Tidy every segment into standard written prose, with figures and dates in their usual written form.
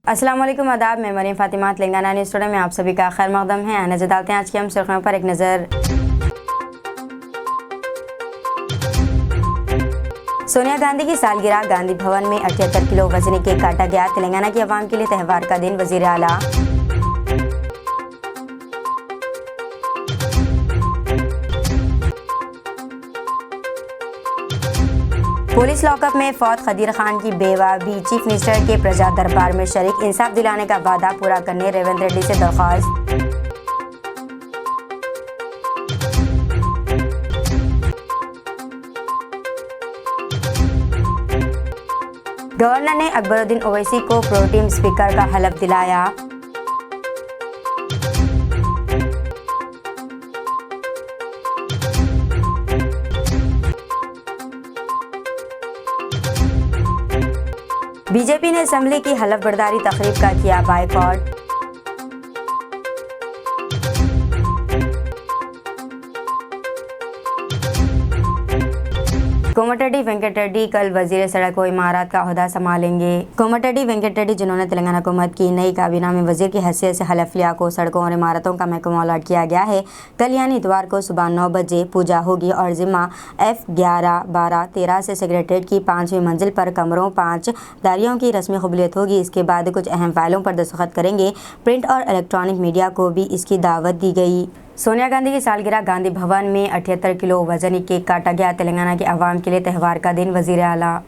अस्सलाम वालेकुम, आदाब। मैं मरीम फातिमा तेलंगाना न्यूज़ टुडे में आप सभी का खैर मकदम है। नजर डालते हैं आज की हम सुर्खियों पर एक नज़र। सोनिया गांधी की सालगिरह, गांधी भवन में 78 किलो वजनी केक काटा गया। तेलंगाना की आवाम के लिए त्यौहार का दिन, वजीर आला। पुलिस लॉकअप में फौत खदीर खान की बेवा भी चीफ मिनिस्टर के प्रजा दरबार में शरीक। इंसाफ दिलाने का वादा पूरा करने रेवंत रेड्डी से दरख्वास्त। गवर्नर ने अकबरुद्दीन ओवैसी को प्रोटीम स्पीकर का हलफ दिलाया। बीजेपी ने असेंबली की हलफ बर्दारी तकरीब का किया बायकॉट। कोमटिरेड्डी वेंकट रेड्डी कल वजीर सड़क व इमारत का ओहदा संभालेंगे। कोमटिरेड्डी वेंकट रेड्डी, जिन्होंने तेलंगाना हुकूमत की नई काबीना में वजीर की हैसियत से हलफ लिया, को सड़कों और इमारतों का महकमा अलॉट किया गया है। कल यानी इतवार को सुबह 9 बजे पूजा होगी और जिम्मा F11, 12, 13 से सेक्रेटरीट की 5वीं मंजिल पर कमरों 5 दारियों की रस्मी कबूलियत होगी। इसके बाद कुछ अहम फाइलों पर दस्तखत करेंगे। प्रिंट और इलेक्ट्रॉनिक मीडिया को भी इसकी दावत दी गई। सोनिया गांधी की सालगिरह, गांधी भवन में 78 किलो वजनी केक काटा गया। तेलंगाना की आवाम के लिए त्यौहार का दिन, वजीर आला।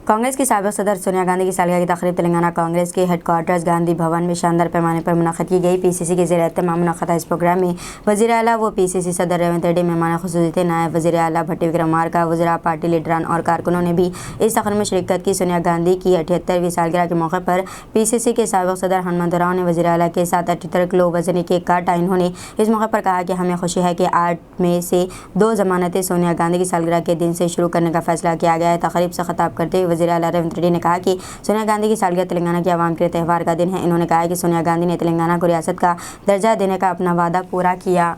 कांग्रेस की साबिक़ सदर सोनिया गांधी की सालगिरह की तकरीब तेलंगाना कांग्रेस के हेडक्वार्टर्स गांधी भवन में शानदार पैमाने पर मुनक़्क़िद की गई। पीसीसी के ज़ेर एहतमाम मुनक़्क़िदा इस प्रोग्राम में वज़ीर आला व पीसीसी सदर रेवंत रेड्डी मेहमान ख़ुसूसी थे। नायब वज़ीर आला भट्टी विक्रमार्का, वज़रा, पार्टी लीडरान और कारकुनों ने भी इस तकरीब में शिरकत की। सोनिया गांधी की 78वीं सालगिरह के मौके पर पीसीसी के साबिक़ सदर हनुमंतु राव ने वज़ीर आला के साथ 78 किलो वजनी केक काटा। इन्होंने इस मौके पर कहा कि हमें खुशी है कि 8 में से 2 ज़मानतें सोनिया गांधी की सालगिरह के दिन से शुरू करने का फैसला किया गया है। तकरीब से खिताब करते हुए वज़ीर आला रेवंत रेड्डी ने कहा कि सोनिया गांधी की सालगिरह तेलंगाना की आवाम के लिए त्यौहार का दिन है। इन्होंने कहा कि सोनिया गांधी ने तेलंगाना को रियासत का दर्जा देने का अपना वादा पूरा किया।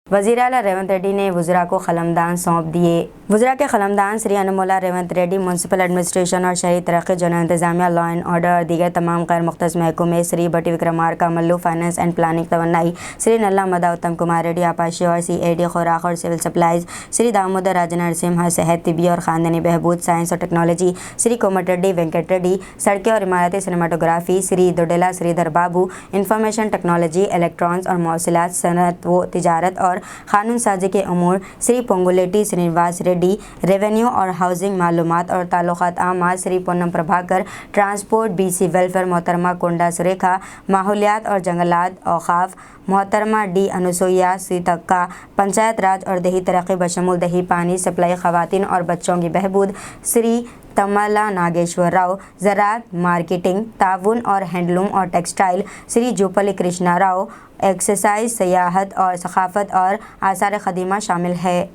वज़ीर आला रेवंत रेड्डी ने वज़रा को कलमदान सौंप दिए। वज़रा के कलमदान श्री अनुमोला रेवंत रेड्डी म्यूनसिपल एडमिनिस्ट्रेशन और शहरी तरक्की, जनरल इंतजामिया, लॉ एंड ऑर्डर और दीगर तमाम गैर मुख्तस महकमे, Shri Bhatti Vikramarka Mallu, finance and planning तवन्नाई, श्री नल्ला मदा उत्तम कुमार रेड्डी आपाशी और CAD खुराक और सिविल सप्लाईज, श्री दामोदर राज नरसिम्हा सेहत, तिबी और ख़ानदानी बहबूद, साइंस और टेक्नोलॉजी, श्री कोमटिरेड्डी वेंकट रेड्डी सड़कें और इमारती सिनेमाटोग्राफी, श्री दोडेला श्रीधर बाबू इंफॉर्मेशन टेक्नोलॉजी, इलेक्ट्रॉनिक्स और मौसलात, सनत व तिजारत और कानून साजी के अमूर, श्री पोंगुलेटी श्रीनिवास रेड्डी रेवेन्यू और हाउसिंग, मालूमात और ताल्लुकात आमा, Shri Ponnam Prabhakar transport, BC welfare, मोहतरमा कोंडा सुरेखा माहौलियात और जंगलात, औकाफ, मोहतरमा D अनुसुईया सीतक्का पंचायत राज और दही तरक्की बशमूल दही पानी सप्लाई, ख़वातीन और बच्चों की बहबूद, श्री तमला नागेश्वर राव ज़राअत, मार्केटिंग, ताउन और हैंडलूम और टेक्सटाइल, श्री जोपली कृष्णा राव एक्सरसाइज, सियाहत और सकाफत और आसार ख़दीमा शामिल है।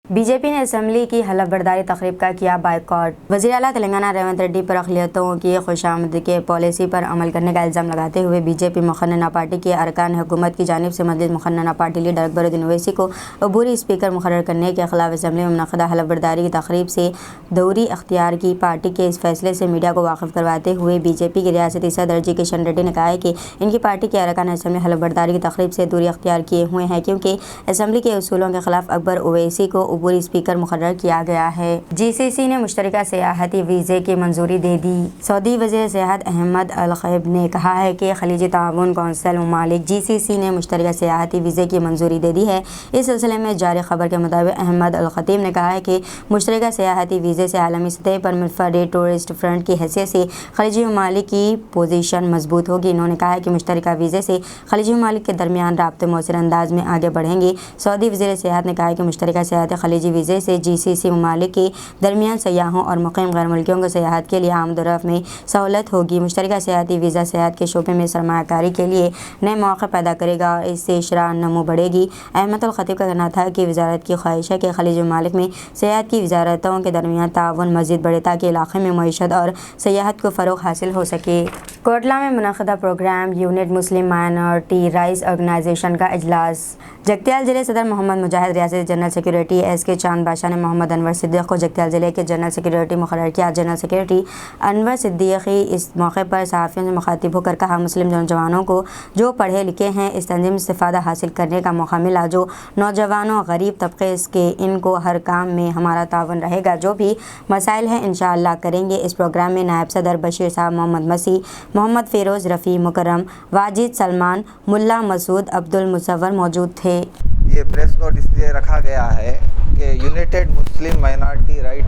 बीजेपी ने असेंबली की हलफ बर्दारी तकरीब का किया बायकॉट। वज़ीर आला तेलंगाना रेवंत रेड्डी पर अक़लियतों की खुशामदी के पॉलिसी पर अमल करने का इल्ज़ाम लगाते हुए बीजेपी मुखन्नना पार्टी के अरकान हुकूमत की जानिब से मजलिस मुखन्नना पार्टी लीडर अकबरुद्दीन ओवैसी को अबूरी स्पीकर मुकर्रर करने के खिलाफ असेंबली में मुनक़्क़िदा हलफ बर्दारी की तकरीब से दौरी अख्तियार की। पार्टी के इस फैसले से मीडिया को वाकिफ़ करवाते हुए बीजेपी के रियासती सदर जी किशन रेड्डी ने कहा है कि इनकी पार्टी के अरकान असेंबली हलफ बर्दारी की तकरीब से दूरी अख्तियार किए हुए हैं, क्योंकि असेंबली के उसूलों के खिलाफ अकबर ओवैसी को अबूरी स्पीकर मुकर्रर किया गया है। GCC ने मुश्तरका सियाहती वीज़े की मंजूरी दे दी। सऊदी वज़ीर सियाहत अहमद अल खैब ने कहा है कि खलीजी ताउन कौंसिल ममालिक GCC ने मुश्तरका सियाहती वीज़े की मंजूरी दे दी है। इस सिलसिले में जारी खबर के मुताबिक अहमद अल खतीब ने कहा है कि मुश्तरका सियाहती वीज़े से आलमी सतह पर मुनफरद टूरिस्ट फ्रंट की हैसियत से खलीजी ममालिक की पोजीशन मजबूत होगी। इन्होंने कहा है कि मुश्तरका वीज़े से खलीजी ममालिक के दरमियान राब्ते मौसर अंदाज में आगे बढ़ेंगे। सऊदी वज़ीर सियाहत ने कहा है कि मुश्तरका सियाहती खलीजी वीज़े से GCC ममालिक के दरमियान सयाहों और मुक़ीम गैर मुल्कियों को सयाहत के लिए आमद-ओ-रफ़्त में सहूलत होगी। मुश्तरका सियाहती वीज़ा सयाहत के शोबे में सरमायाकारी के लिए नए मौक़े पैदा करेगा और इससे शरह नमो बढ़ेगी। अहमद अल खतीब का कहना था कि वज़ारत की ख्वाहिश है कि खलीजी ममालिक में सयाहत की वज़ारतों के दरमियान ताउन मज़ीद बढ़े ताकि इलाक़े में मईशत और सयाहत को फ़रोग़ हासिल हो सके। कोटला में मुनक़दा programme unit Muslim minority rights organisation का इजलास। जगतियाल ज़िले सदर मोहम्मद मुजाहिद रियासती जनरल सेक्रेटरी SK चांद बादशाह ने मोहम्मद अनवर सिद्दीक़ को जगतियाल ज़िले के जनरल सेक्रेटरी मुक़र्रर किया। जनरल सेक्रेटरी अनवर सिद्दीक़ी इस मौके पर सहाफ़ियों से मुखातिब होकर कहा, मुस्लिम नौजवानों को जो पढ़े लिखे हैं इस तंजीम से इस्तिफ़ादा हासिल करने का मौका मिला। जो नौजवानों गरीब तबके के इनको हर काम में हमारा तावन रहेगा। जो भी मसाइल हैं इंशाअल्लाह करेंगे। इस प्रोग्राम में नायब सदर बशीर साहब, मोहम्मद मसीह, मोहम्मद फ़िरोज़, रफ़ी मुकर्रम, वाजिद सलमान, मुल्ला मसूद, अब्दुल मुसव्वर मौजूद थे। ये प्रेस नोट इसलिए रखा गया है कि United Muslim Minority Right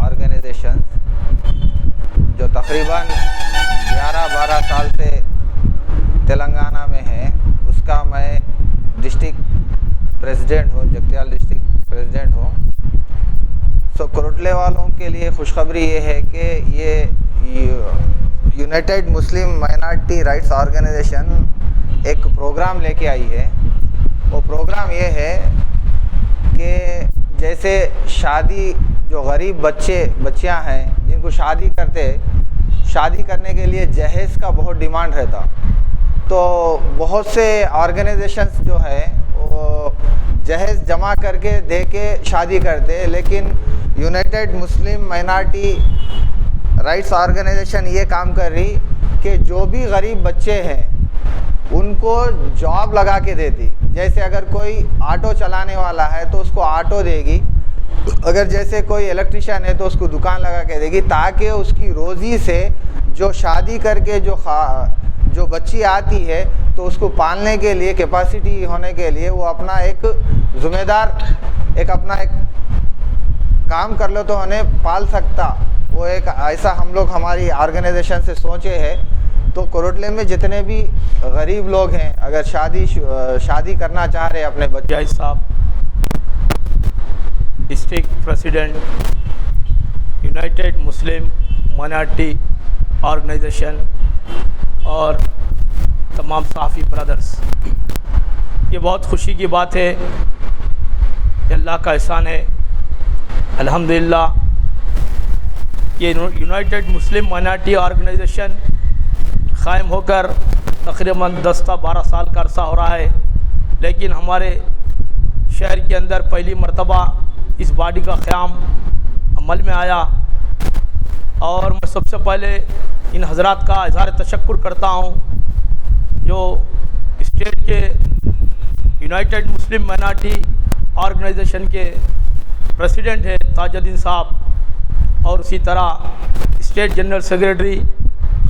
Organisation जो तकरीबन 11-12 साल से तेलंगाना में है, उसका मैं डिस्ट्रिक्ट प्रेसिडेंट हूँ, जगतियाल डिस्ट्रिक्ट प्रेसिडेंट हूँ। सो कोटले वालों के लिए खुशखबरी ये है कि ये United Muslim minority rights Organisation एक प्रोग्राम लेके आई है। वो प्रोग्राम ये है कि जैसे शादी जो गरीब बच्चियां हैं जिनको शादी करने के लिए जहेज़ का बहुत डिमांड रहता, तो बहुत से ऑर्गेनाइजेशंस जो है वो जहेज़ जमा करके दे के शादी करते, लेकिन United Muslim minority rights Organisation ये काम कर रही कि जो भी गरीब बच्चे हैं उनको जॉब लगा के देती। जैसे अगर कोई ऑटो चलाने वाला है तो उसको ऑटो देगी, अगर जैसे कोई इलेक्ट्रिशियन है तो उसको दुकान लगा के देगी, ताकि उसकी रोज़ी से जो शादी करके जो बच्ची आती है तो उसको पालने के लिए, कैपेसिटी होने के लिए वो अपना एक ज़िम्मेदार एक काम कर लो तो उन्हें पाल सकता। वो एक ऐसा हम लोग हमारी ऑर्गेनाइजेशन से सोचे हैं। तो कोटले में जितने भी गरीब लोग हैं, अगर शादी करना चाह रहे अपने बच्चे साहब, district president United Muslim Minority Organisation और तमाम सहाफ़ी ब्रदर्स, ये बहुत खुशी की बात है कि अल्लाह का एहसान है अल्हम्दुलिल्लाह। ये यूनाइटेड मुस्लिम माइनॉरिटी ऑर्गेनाइजेशन क़ायम होकर तकरीबन 10-12 साल का अरसा हो रहा है, लेकिन हमारे शहर के अंदर पहली मरतबा इस बॉडी का क़याम अमल में आया। और मैं सबसे पहले इन हज़रात का इज़हार तशक्कुर करता हूँ जो स्टेट के यूनाइटेड मुस्लिम माइनॉरिटी ऑर्गेनाइजेशन के प्रेसिडेंट है ताजुद्दीन साहब, और उसी तरह स्टेट जनरल सेक्रेटरी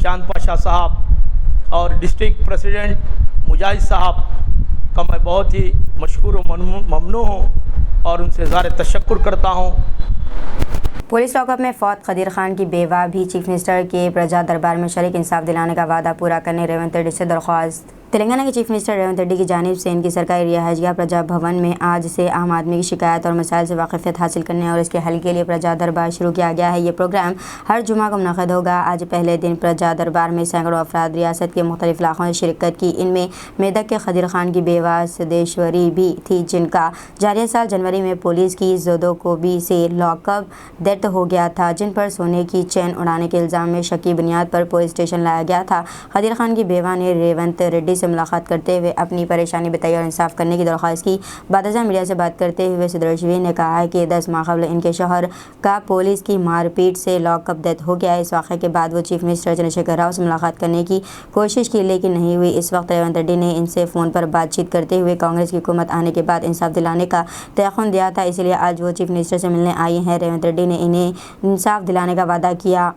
चांद पाशा साहब और डिस्ट्रिक्ट प्रेसिडेंट मुजाहिद साहब का मैं बहुत ही मशकूर व ममनू हूँ और उनसे इज़हार तशक्कुर करता हूँ। पुलिस लॉकअप में फौत खदीर खान की बेवा भी चीफ मिनिस्टर के प्रजा दरबार में शरीक इंसाफ दिलाने का वादा पूरा करने रेवंत रेड्डी से दरख्वास्त। तेलंगाना के चीफ मिनिस्टर रेवंत रेड्डी की जानिब से इनकी सरकारी रिहाइशगाह प्रजा भवन में आज से आम आदमी की शिकायत और मसाइल से वाक़िफ़ियत हासिल करने और इसके हल के लिए प्रजा दरबार शुरू किया गया है। ये प्रोग्राम हर जुमा को मुनक़िद होगा। आज पहले दिन प्रजा दरबार में सैकड़ों अफराद रियासत के मुख्तलिफ इलाक़ों ने शिरकत की। इनमें मेदक के खदीर खान की बेवा सदेश्वरी भी थी, जिनका जारिया साल जनवरी में पुलिस की ज़ोदोकोबी से लॉकअप डेथ हो गया था, जिन पर सोने की चैन उड़ाने के इल्ज़ाम में शकी बुनियाद पर पुलिस स्टेशन लाया गया था। खदीर खान की बेवा ने रेवंत रेड्डी से मुलाकात करते हुए अपनी परेशानी बताई और इंसाफ करने की दरख्वास्त की। बादशाह मीडिया से बात करते हुए सदरशवी ने कहा है कि 10 माह कबल इनके शौहर का पुलिस की मारपीट से लॉकअप डेथ हो गया है। इस वाक़े के बाद वो चीफ मिनिस्टर चंद्रशेखर राव से मुलाकात करने की कोशिश की, लेकिन नहीं हुई। इस वक्त रेवंत रेड्डी ने इनसे फ़ोन पर बातचीत करते हुए कांग्रेस की हुकूमत आने के बाद इंसाफ दिलाने का तयक़ुन दिया था, इसलिए आज वो चीफ मिनिस्टर से मिलने आई हैं। रेवंत रेड्डी ने इन्हें इंसाफ दिलाने का वादा किया।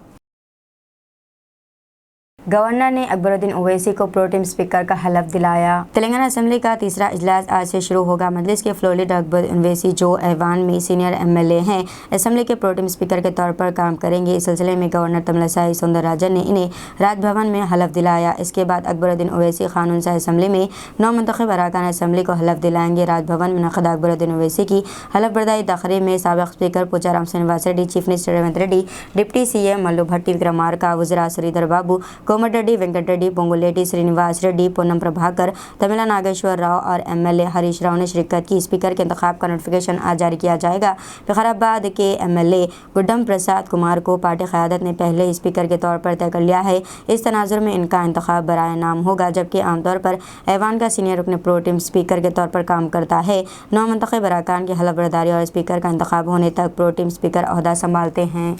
गवर्नर ने अकबरुद्दीन ओवैसी को प्रोटेम स्पीकर का हलफ दिलाया। तेलंगाना असेंबली का तीसरा इजलास आज से शुरू होगा। मजलिस के फ्लोर लीडर अकबरुद्दीन ओवैसी जो ऐवान में सीनियर MLA हैं, असेंबली के प्रोटेम स्पीकर के तौर पर काम करेंगे। इस सिलसिले में गवर्नर तमिलिसाई सौंदरराजन ने इन्हें राजभवन में हलफ दिलाया। इसके बाद अकबरुद्दीन ओवैसी कानून साज़ असेंबली में 9 मुंतखब अरकान असेंबली को हलफ दिलाएंगे। राजभवन में मुनक़दा अकबरुद्दीन ओवैसी की हलफ बर्दारी तक़रीब में साबिक़ speaker Pocharam Srinivas Reddy, chief minister Revanth Reddy, deputy CM Mallu Bhatti, Vikramarka, वज़ीर श्रीधर बाबू, कोमटिरेड्डी वेंकटरेड्डी, पोंगुलेटी श्रीनिवास रेड्डी, पूनम प्रभाकर, तमिला नागेश्वर राव और MLA हरीश राव ने शिरकत की। स्पीकर के इंतखाब का नोटिफिकेशन आज जारी किया जाएगा। विकाराबाद के MLA गुड्डम प्रसाद कुमार को पार्टी क़यादत ने पहले स्पीकर के तौर पर तय कर लिया है। इस तनाजुर में इनका इंतखाब बराए नाम होगा, जबकि आमतौर पर ऐवान का सीनियर रुकन प्रोटीम स्पीकर के तौर पर काम करता है। 9 मुंतखब अरकान की हलफ बर्दारी और स्पीकर का इंतखाब होने तक प्रोटीम स्पीकर ओहदा संभालते हैं।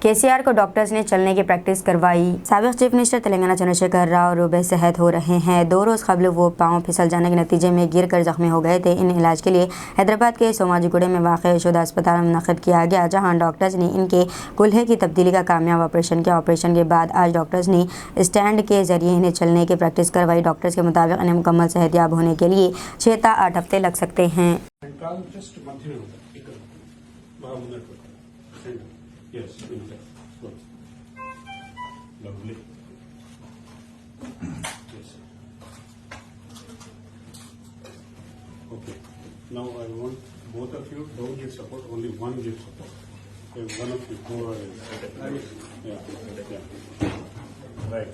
KCR को डॉक्टर्स ने चलने की प्रैक्टिस करवाई। साबिक चीफ मिनिस्टर तेलंगाना चंद्रशेखर राव रुबे सेहत हो रहे हैं। 2 रोज़ कबल वो पाँव फिसल जाने के नतीजे में गिर कर जख्मी हो गए थे। इन इलाज के लिए हैदराबाद के सोमाजीगुड़े में वाक़ यशोदा अस्पताल में मुनक़्क़िद किया गया, जहां डॉक्टर्स ने इनके कुल्हे की तब्दीली का कामयाब ऑपरेशन किया। ऑपरेशन के बाद आज डॉक्टर्स ने स्टैंड के जरिए इन्हें चलने की प्रैक्टिस करवाई। डॉक्टर्स के मुताबिक इन्हें मुकम्मल सेहतयाब होने के लिए 6 से 8 हफ्ते लग सकते हैं। Yes, good. Lovely. Yes. Okay. Now I want both of you don't give support. Only one gives support. If one of you go ahead. Yeah. Right.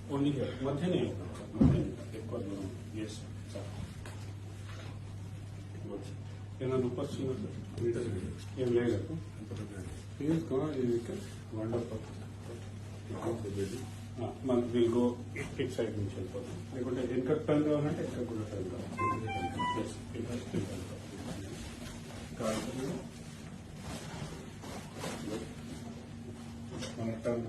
Only here. Madhyane. Yes. ఏమైనా నొప్పి వస్తుందా ఏం లేదు మన విల్ గో ఇట్ సైడ్ నుంచి వెళ్ళిపోతాం, లేకుంటే వెనక టర్న్ కావాలంటే ఎక్కడ కూడా టర్న్ కావాలి. మన turn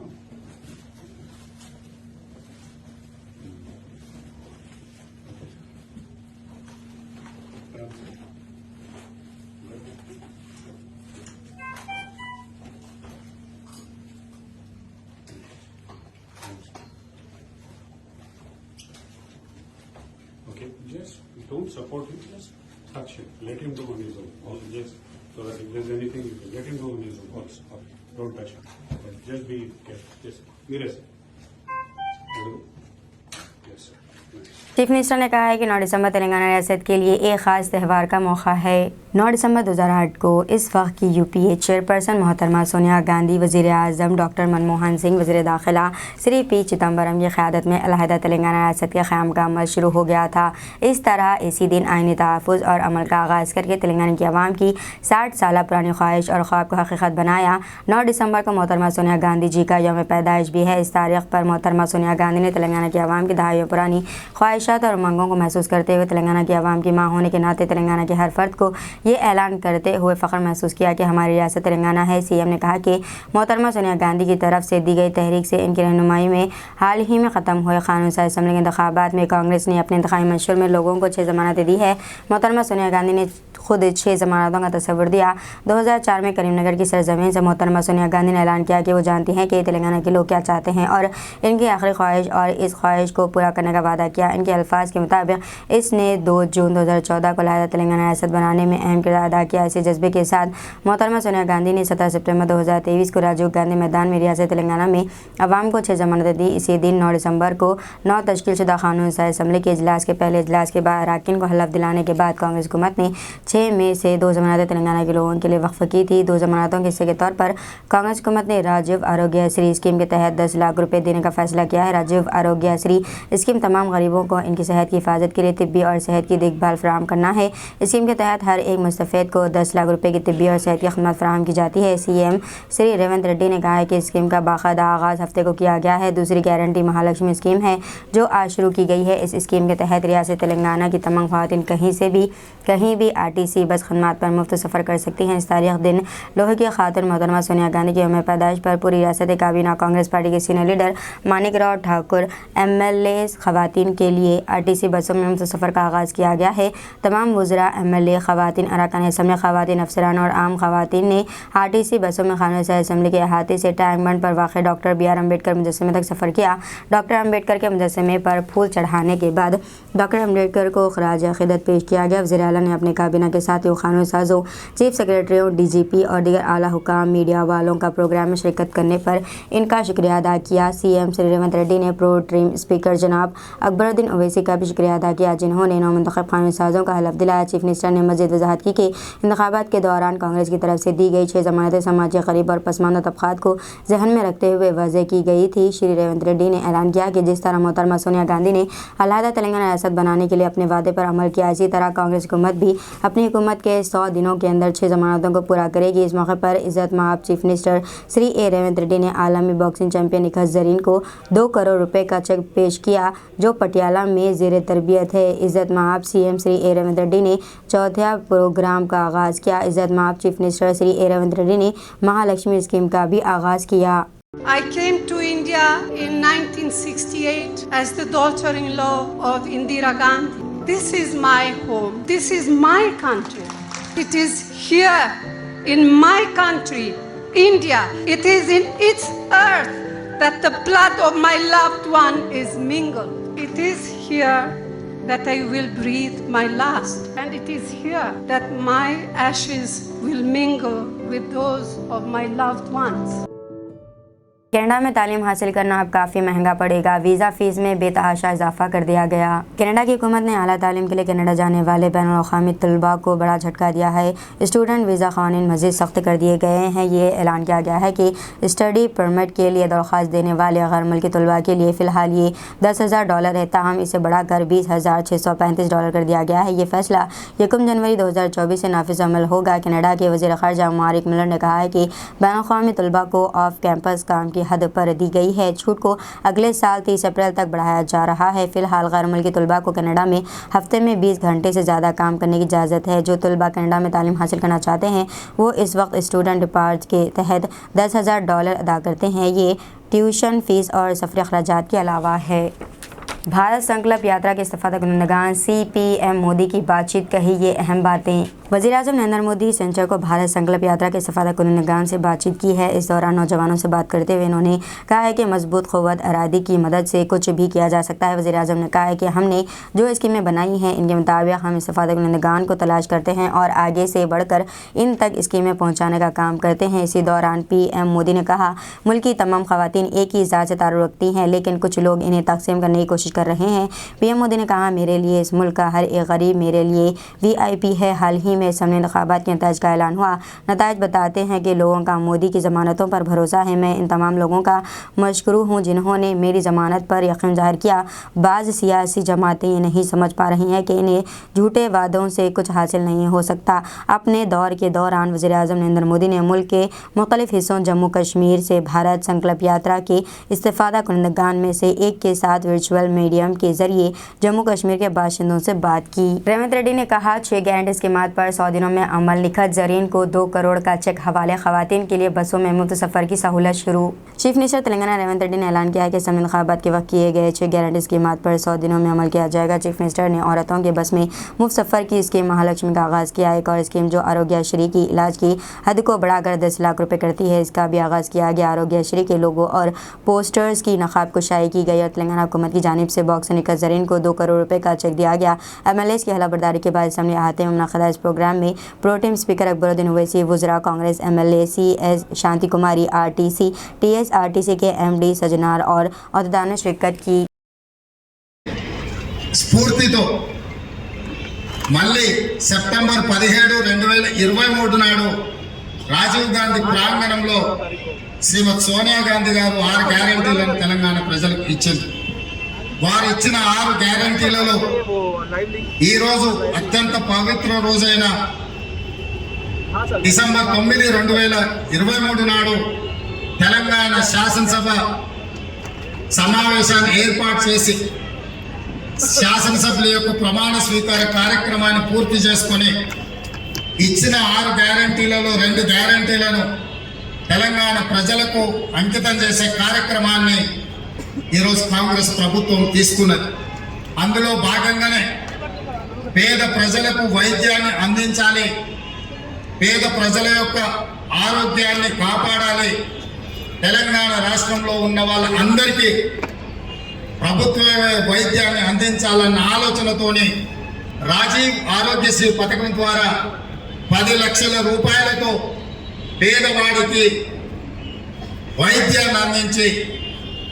Okay, just don't support him, just touch him. Let him do on his own. Also, just so that if there's anything, you can let him do on his own. Also, don't touch him. But just be careful. Just mirror. Yes, sir. Chief minister ने कहा है कि 9 दिसंबर तेलंगाना रियासत के लिए एक ख़ास त्यौहार का मौका है। 9 दिसंबर 2008 को इस वक्त की UPA चेयरपर्सन मोहतरमा सोनिया गांधी, वज़ीर आज़म डॉक्टर मनमोहन सिंह, वज़ीर दाखिला श्री P चिदम्बरम की क़यादत में अलहदा तेलंगाना रियासत के क़याम का अमल शुरू हो गया था। इस तरह इसी दिन आइनी तहफ़्फ़ुज़ और अमल का आगाज़ करके तेलंगाना की आवाम की 60 साल पुरानी ख्वाहिश और ख्वाब को हकीकत बनाया। 9 दिसंबर को मोहतरमा सोनिया गांधी जी का यौम पैदाइश भी है। इस तारीख़ पर मोहतरमा सोनिया गांधी ने तेलंगाना की आवाम की दहाइयों पुरानी ख्वाहिशात और उमंगों को महसूस करते हुए तेलंगाना की आवाम की माँ होने के नाते तेलंगाना के हर फर्द को ये ऐलान करते हुए फ़ख्र महसूस किया कि हमारी रियासत तेलंगाना है। CM ने कहा कि मोहतरमा सोनिया गांधी की तरफ से दी गई तहरीक से इनकी रहनुमाई में हाल ही में ख़त्म हुए क़ानून साज़ असम्बली के इंतखाबात में कांग्रेस ने अपने इंतखाबी मंशूर में लोगों को 6 ज़मानतें दी है। मोहतरमा सोनिया गांधी ने खुद 6 ज़मानतों का तस्वुर दिया। 2004 में करीमनगर की सरजमीन से मोहतरमा सोनिया गांधी ने ऐलान किया कि वो जानती हैं कि तेलंगाना के लोग क्या चाहते हैं और इनकी आखिरी ख्वाहिश और इस ख्वाहिश को पूरा करने का वादा किया। इनके अल्फाज के मुताबिक इसने 2 जून 2014 को अलहदा तेलंगाना रियासत बनाने में अहम किरदार अदा किया। इसी जज्बे के साथ मोहतरमा सोनिया गांधी ने 17 सितंबर 2023 को राजीव गांधी मैदान में रियासत तेलंगाना में आवाम को 6 ज़मानतें दी। इसी दिन 9 दिसंबर को 9 तश्कीलशुदा क़ानून साज़ असम्बली के इजलास के पहले इजलास के बाद अरकान को हलफ दिलाने के बाद कांग्रेस हुकूमत ने 6 में से 2 ज़मानतें तेलंगाना के लोगों के लिए वक्फ की थी। 2 ज़मानतों के हिस्से के तौर पर कांग्रेस हुकूमत ने राजीव आरोग्य श्री स्कीम के तहत 10 लाख रुपये देने का फैसला किया है। राजीव आरोग्य श्री स्कीम तमाम गरीबों को इनकी सेहत की हिफाजत के लिए तिब्बी और सेहत की देखभाल फराहम करना है। स्कीम के तहत हर एक मुस्तफ़ीद को 10 लाख रुपये की तिब्बी और सेहत की खदमत फराहम की जाती है। CM श्री रेवंत रेड्डी ने कहा है कि स्कीम का बाकायदा आगाज़ हफ्ते को किया गया है। दूसरी गारंटी महालक्ष्मी स्कीम है जो आज शुरू की गई है। इस स्कीम के तहत रियासत तेलंगाना की तमाम ख़वातीन कहीं भी RTC बस खदमात पर मुफ्त सफ़र कर सकती हैं। इस तारीख़ दिन लोहे की खातून मोहतरमा सोनिया गांधी के यौम पैदाइश पर पूरी रियासत काबीना कांग्रेस पार्टी के senior leader Manik Rao Thakur MLA ख़वातीन के लिए RTC बसों में मुफ्त सफ़र का आगाज़ किया गया है। तमाम वज़रा MLA ख़वातीन अरकान असम्बली ख़वातीन अफसरान और आम ख़वातीन ने RTC बसों में क़ानून साज़ असम्बली के अहाते से टैंक बंड पर वाक़ डॉक्टर BR अम्बेडकर मुजस्समे तक सफ़र किया। डॉक्टर अम्बेडकर के मुजस्समे पर फूल चढ़ाने के बाद डॉक्टर अम्बेडकर को ख़राज अक़ीदत पेश किया गया। वज़ीर आला ने अपने काबीना के साथियों, क़ानून साज़ों, चीफ सेक्रेटरियों, DGP और दीगर आला हुकाम, मीडिया वालों का प्रोग्राम में शिरकत करने पर इनका शुक्रिया अदा किया। CM श्री रेवंत रेड्डी ने प्रो टीम स्पीकर जनाब अकबरुद्दीन ओवैसी का भी शुक्रिया अदा किया, जिन्होंने नौमुंतखब कानून साजों का हलफ दिलाया। चीफ मिनिस्टर ने मज़ीद वजाहत की कि इंतखाबात के दौरान कांग्रेस की तरफ से दी गई 6 ज़मानतें समाज के गरीब और पसमानदा तबक़ात को जहन में रखते हुए वज़ह की गई थी। श्री रेवंत रेड्डी ने ऐलान किया कि जिस तरह मोहतरमा सोनिया गांधी ने अलहदा तेलंगाना रियासत बनाने के लिए अपने वादे पर अमल किया, इसी तरह कांग्रेस हुकूमत भी अपनी हुकूमत के 100 दिनों के अंदर 6 ज़मानतों को पूरा करेगी। इस मौके पर इज़्ज़त माब चीफ मिनिस्टर श्री ए रेवंत रेड्डी ने आलमी बॉक्सिंग चैंपियन निखत जरीन को 2 करोड़ रुपए का चेक पेश किया, जो पटियाला में ज़ेर तरबियत है। इज़्ज़त माब सीएम श्री ए रेवंत रेड्डी ने चौथा प्रोग्राम का आगाज़ किया। इज़्ज़त माब चीफ मिनिस्टर श्री ए रेवंत रेड्डी ने महालक्ष्मी स्कीम का भी आगाज़ किया। I came to India in 1968 as the daughter-in-law of Indira Gandhi. This is my home. This is my country. It is here in my country, India. It is in its earth that the blood of my loved one is mingled. It is here that I will breathe my last, and it is here that my ashes will mingle with those of my loved ones. Canada में तालीम हासिल करना अब काफ़ी महंगा पड़ेगा। Visa fees में बेतहाशा इजाफा कर दिया गया। कनाडा की हुकूमत ने आला तालीम के लिए कनाडा जाने वाले बैनुल-अक़वामी तलबा को बड़ा झटका दिया है। स्टूडेंट वीज़ा क़वानीन मज़ीद सख्त कर दिए गए हैं। ये ऐलान किया गया है कि स्टडी परमिट के लिए दरख्वास्त देने वाले गैर मुल्की तलबा के लिए फ़िलहाल ये $10,000 है, ताहम इसे बढ़ाकर $20,635 कर दिया गया है। ये फ़ैसला 1 जनवरी 2024 से नाफिज़ अमल होगा। कनाडा के वज़ीर ख़ारजा मारिक मिलर ने कहा है कि बैनुल-अक़वामी तलबा को ऑफ कैंपस काम की हद पर दी गई है। छूट को अगले साल 30 अप्रैल तक बढ़ाया जा रहा है। फ़िलहाल गैर मुल्की तलबा को कनाडा में हफ्ते में 20 घंटे से ज़्यादा काम करने की इजाज़त है। जो तलबा कनाडा में तालीम हासिल करना चाहते हैं वो इस वक्त स्टूडेंट डिपार्ट के तहत $10,000 अदा करते हैं। ये ट्यूशन फ़ीस और सफ़री अखराजात के अलावा है। भारत संकल्प यात्रा के इस्तेफ़ादा कुनंदगान से पीएम मोदी की बातचीत, कही ये अहम बातें। वज़ीर-ए-आज़म नरेंद्र मोदी शनिचर को भारत संकल्प यात्रा के इस्तेफ़ादा कुनंदगान से बातचीत की है। इस दौरान नौजवानों से बात करते हुए इन्होंने कहा है कि मजबूत क़ुव्वत इरादी की मदद से कुछ भी किया जा सकता है। वज़ीर-ए-आज़म ने कहा है कि हमने जो स्कीमें बनाई हैं इनके मुताबिक हम इस्तेफ़ादा कुनंदगान को तलाश करते हैं और आगे से बढ़कर इन तक स्कीमें पहुँचाने का काम करते हैं। इसी दौरान पीएम मोदी ने कहा, मुल्क की तमाम ख़वातीन एक ही ज़ात से ताल्लुक़ रखती हैं, लेकिन कुछ लोग इन्हें तक़सीम करने की कोशिश कर रहे हैं। पीएम मोदी ने कहा, मेरे लिए इस मुल्क का हर एक गरीब मेरे लिए VIP है। हाल ही में असम्बली इंतखाबात के नताइज का ऐलान हुआ। नताइज बताते हैं कि लोगों का मोदी की ज़मानतों पर भरोसा है। मैं इन तमाम लोगों का मशकूर हूँ जिन्होंने मेरी ज़मानत पर यकीन ज़ाहिर किया। बाज़ सियासी जमातें ये नहीं समझ पा रही हैं कि इन्हें झूठे वादों से कुछ हासिल नहीं हो सकता। अपने दौर के दौरान वज़ीर-ए-आज़म नरेंद्र मोदी ने मुल्क के मुख्तलिफ हिस्सों जम्मू कश्मीर से भारत संकल्प यात्रा के इस्तेफ़ादा कुनंदगान में से एक के साथ वर्चुअल मीडियम के ज़रिए जम्मू कश्मीर के बाशिंदों से बात की। रेवंत रेड्डी ने कहा, 6 गारंटी स्कीमात पर 100 दिनों में अमल। निखत जरीन को 2 करोड़ का चेक हवाले। ख़वातीन के लिए बसों में मुफ्त सफ़र की सहूलत शुरू। चीफ मिनिस्टर तेलंगाना रेवंत रेड्डी ने ऐलान किया है कि असम्बली इंतखाबात के वक्त किए गए 6 गारंटी स्कीमात पर 100 दिनों में अमल किया जाएगा। चीफ मिनिस्टर ने औरतों के बस में मुफ्त सफ़र की स्कीम महालक्ष्मी का आगाज़ किया। एक और स्कीम जो आरोग्यश्री की इलाज की हद को बढ़ाकर 10 लाख रुपये करती है, इसका भी आगाज़ किया गया। आरोग्यश्री के लोगो और पोस्टर्स की नक़ाब कुशाई की गई और तेलंगाना हुकूमत की जानिब से बॉक्सर निखत जरीन को 2 करोड़ रुपए का चेक दिया गया। MLAs की हलफबर्दारी के बाद असम्बली अहाते में मुनक़दा इस प्रोग्राम में प्रोटेम स्पीकर अकबरुद्दीन ओवैसी, वज़रा Congress MLA CS Shanti Kumari, RTC TSRTC के MD सजनार और अहदेदारों ने शिरकत की। స్ఫూర్తితో మళ్ళీ సెప్టెంబర్ 17, 2023 నాడు రాజీవ్ గాంధీ ప్రాంగణంలో శ్రీమతి సోనియా గాంధీ గారు 6 గ్యారెంటీలను తెలంగాణ ప్రజలకు ఇచ్చింది. వారు ఇచ్చిన 6 గ్యారెంటీలలో ఈరోజు అత్యంత పవిత్ర రోజైన డిసెంబర్ 9, 2023 నాడు తెలంగాణ శాసనసభ సమావేశాన్ని ఏర్పాటు చేసి శాసనసభ్యుల యొక్క ప్రమాణ స్వీకార కార్యక్రమాన్ని పూర్తి చేసుకొని ఇచ్చిన 6 గ్యారెంటీలలో 2 గ్యారెంటీలను తెలంగాణ ప్రజలకు అంకితం చేసే కార్యక్రమాన్ని ఈరోజు కాంగ్రెస్ ప్రభుత్వం తీసుకున్నది. అందులో భాగంగానే పేద ప్రజలకు వైద్యాన్ని అందించాలి, పేద ప్రజల యొక్క ఆరోగ్యాన్ని కాపాడాలి, తెలంగాణ రాష్ట్రంలో ఉన్న వాళ్ళందరికీ ప్రభుత్వ వైద్యాన్ని అందించాలన్న ఆలోచనతోనే రాజీవ్ ఆరోగ్యశ్రీ పథకం ద్వారా 10 లక్షల రూపాయలతో పేదవాడికి వైద్యాన్ని అందించి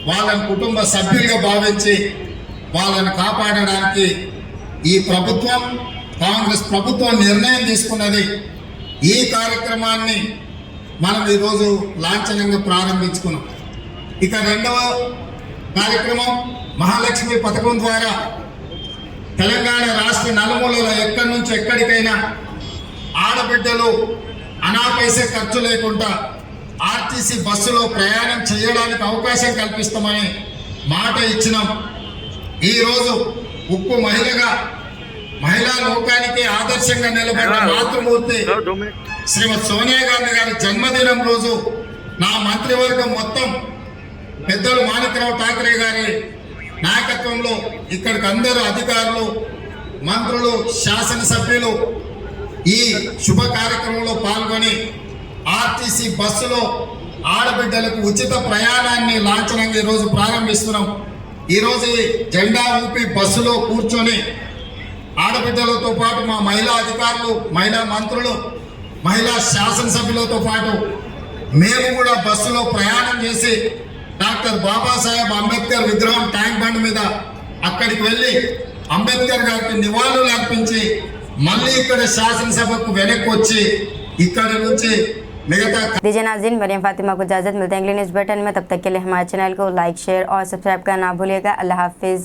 వాళ్ళని కుటుంబ సభ్యులుగా భావించి వాళ్ళని కాపాడడానికి ఈ ప్రభుత్వం, కాంగ్రెస్ ప్రభుత్వం నిర్ణయం తీసుకున్నది. ఈ కార్యక్రమాన్ని మనం ఈరోజు లాంఛనంగా ప్రారంభించుకున్నాం. ఇక రెండవ కార్యక్రమం మహాలక్ష్మి పథకం ద్వారా తెలంగాణ రాష్ట్ర నలుమూలల ఎక్కడి నుంచి ఎక్కడికైనా ఆడబిడ్డలు అనాపైసే ఖర్చు లేకుండా ఆర్టీసీ బస్సులో ప్రయాణం చేయడానికి అవకాశం కల్పిస్తామని మాట ఇచ్చినాం. ఈరోజు ఉక్కు మహిళగా మహిళా లోకానికి ఆదర్శంగా నిలబడిన మాతృమూర్తి శ్రీమతి సోనియా గాంధీ గారి జన్మదినం రోజు నా మంత్రివర్గం మొత్తం పెద్దలు మాణిక్రావు ఠాకరే గారి నాయకత్వంలో ఇక్కడికి అందరూ అధికారులు, మంత్రులు, శాసనసభ్యులు ఈ శుభ కార్యక్రమంలో పాల్గొని ఆర్టీసీ బస్సులో ఆడబిడ్డలకు ఉచిత ప్రయాణాన్ని లాంఛనంగా ఈరోజు ప్రారంభిస్తున్నాం. ఈరోజు జెండా ఊపి బస్సులో కూర్చొని ఆడబిడ్డలతో పాటు మా మహిళా అధికారులు, మహిళా మంత్రులు, మహిళా శాసనసభ్యులతో పాటు మేము కూడా బస్సులో ప్రయాణం చేసి డాక్టర్ బాబాసాహెబ్ అంబేద్కర్ విగ్రహం ట్యాంక్ బండ్ మీద అక్కడికి వెళ్ళి అంబేద్కర్ గారికి నివాళులు అర్పించి మళ్ళీ ఇక్కడ శాసనసభకు వెనక్కి వచ్చి ఇక్కడి నుంచి मिगता दीजिए नाज़रीन, मरियम फातिमा को इजाज़त। मिलते हैं अगले न्यूज़ बुलेटिन में, तब तक के लिए हमारे चैनल को लाइक, शेयर और सब्सक्राइब करना ना भूलिएगा। अल्लाह हाफिज़।